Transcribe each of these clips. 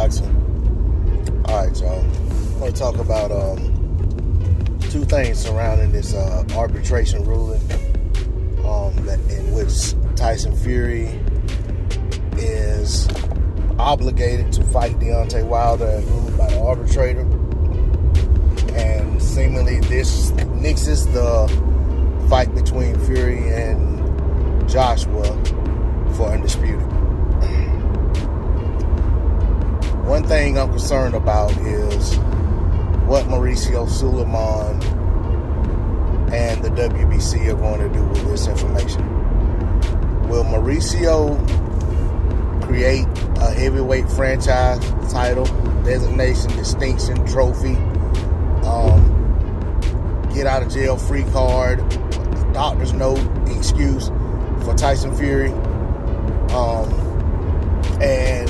boxing. All right, y'all. I want to talk about two things surrounding this arbitration ruling in which Tyson Fury is obligated to fight Deontay Wilder as ruled by the arbitrator. And seemingly this nixes the fight between Fury and Joshua for undisputed. One thing I'm concerned about is what Mauricio Sulaiman and the WBC are going to do with this information. Will Mauricio create a heavyweight franchise title, designation, distinction, trophy, get out of jail free card, doctor's note, excuse for Tyson Fury? And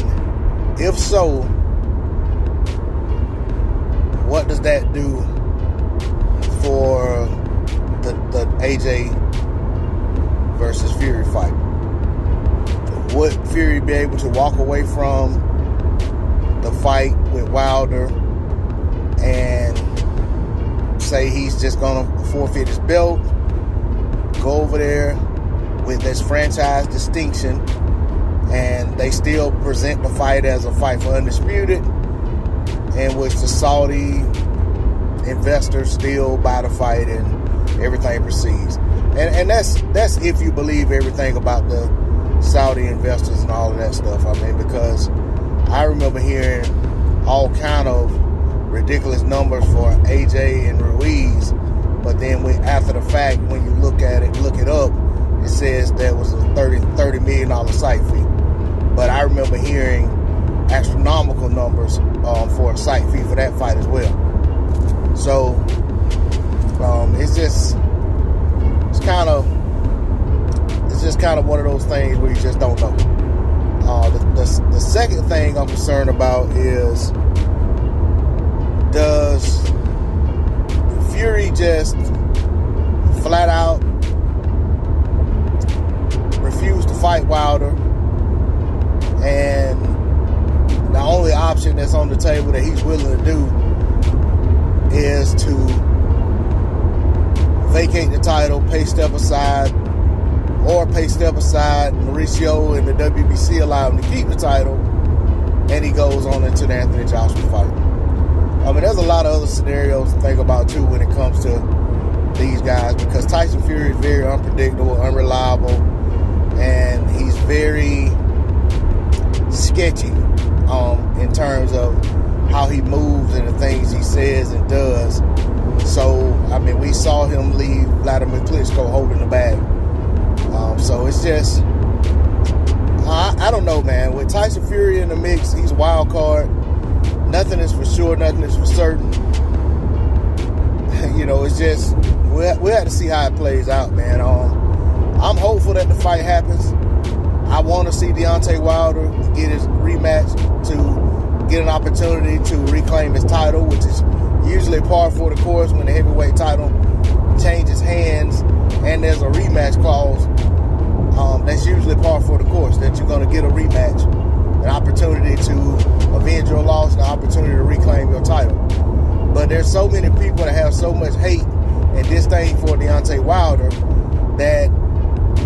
if so, what does that do for the AJ versus Fury fight? Would Fury be able to walk away from the fight with Wilder and say he's just going to forfeit his belt, go over there with this franchise distinction, and they still present the fight as a fight for undisputed, in which the Saudi investors still buy the fight and everything proceeds? And that's if you believe everything about the Saudi investors and all of that stuff. I mean, because I remember hearing all kind of ridiculous numbers for AJ and Ruiz, but then after the fact, when you look it up, it says there was a $30 million site fee. But I remember hearing astronomical numbers for a site fee for that fight as well. So it's just kind of one of those things where you just don't know. The second thing I'm concerned about is, does Fury just flat out refuse to fight Wilder, and the only option that's on the table that he's willing to do is to vacate the title, pay step aside, Mauricio and the WBC allow him to keep the title, and he goes on into the Anthony Joshua fight? I mean, there's a lot of other scenarios to think about too when it comes to these guys, because Tyson Fury is very unpredictable, unreliable, and he's very sketchy in terms of how he moves and the things he says and does. So, I mean, we saw him leave Vladimir Klitschko holding the bag. So it's just, I don't know, man. With Tyson Fury in the mix, he's a wild card. Nothing is for sure. Nothing is for certain. You know, it's just, we have to see how it plays out, man. I'm hopeful that the fight happens. I want to see Deontay Wilder get his rematch, to get an opportunity to reclaim his title, which is usually par for the course when the heavyweight title changes hands and there's a rematch clause. That's usually par for the course, that you're going to get a rematch, an opportunity to avenge your loss, an opportunity to reclaim your title. But there's so many people that have so much hate and disdain for Deontay Wilder that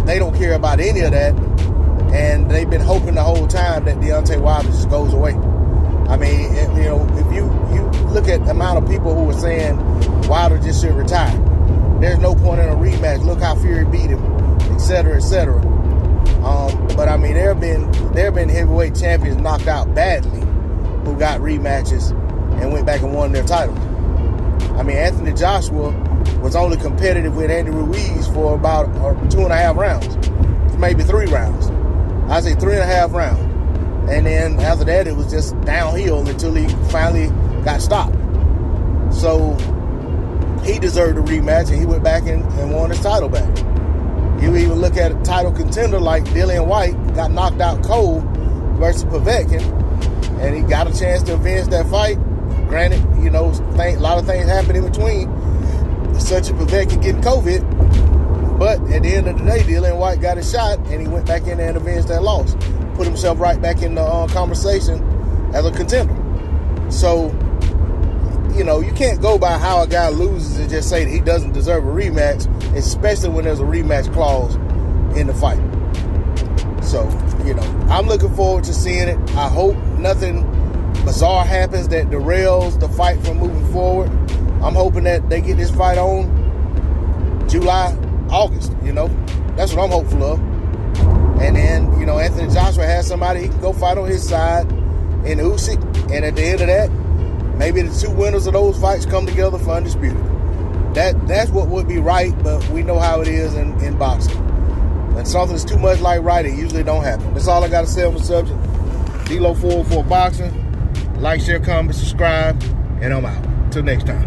they don't care about any of that, and they've been hoping the whole time that Deontay Wilder just goes away. I mean, you know, if you look at the amount of people who are saying Wilder just should retire, there's no point in a rematch, look how Fury beat him, etc., etc. But I mean, there have been heavyweight champions knocked out badly who got rematches and went back and won their titles. I mean, Anthony Joshua was only competitive with Andy Ruiz for about 2.5 rounds, maybe 3 rounds. I say 3.5 rounds. And then after that, it was just downhill until he finally got stopped. So he deserved a rematch, and he went back and won his title back. You even look at a title contender like Dillian White, got knocked out cold versus Povetkin, and he got a chance to avenge that fight. Granted, you know, a lot of things happened in between, such as Povetkin getting COVID. But at the end of the day, Dillian White got his shot, and he went back in there and avenged that loss. Put himself right back in the conversation as a contender. So, you know, you can't go by how a guy loses and just say that he doesn't deserve a rematch, especially when there's a rematch clause in the fight. So, you know, I'm looking forward to seeing it. I hope nothing bizarre happens that derails the fight from moving forward. I'm hoping that they get this fight on July, August, you know. That's what I'm hopeful of. And then, you know, Anthony Joshua has somebody he can go fight on his side in Usyk. And at the end of that, maybe the two winners of those fights come together for undisputed. That's what would be right, but we know how it is in boxing. When something's too much like right, it usually don't happen. That's all I got to say on the subject. D-Lo 404 Boxing. Like, share, comment, subscribe, and I'm out. Till next time.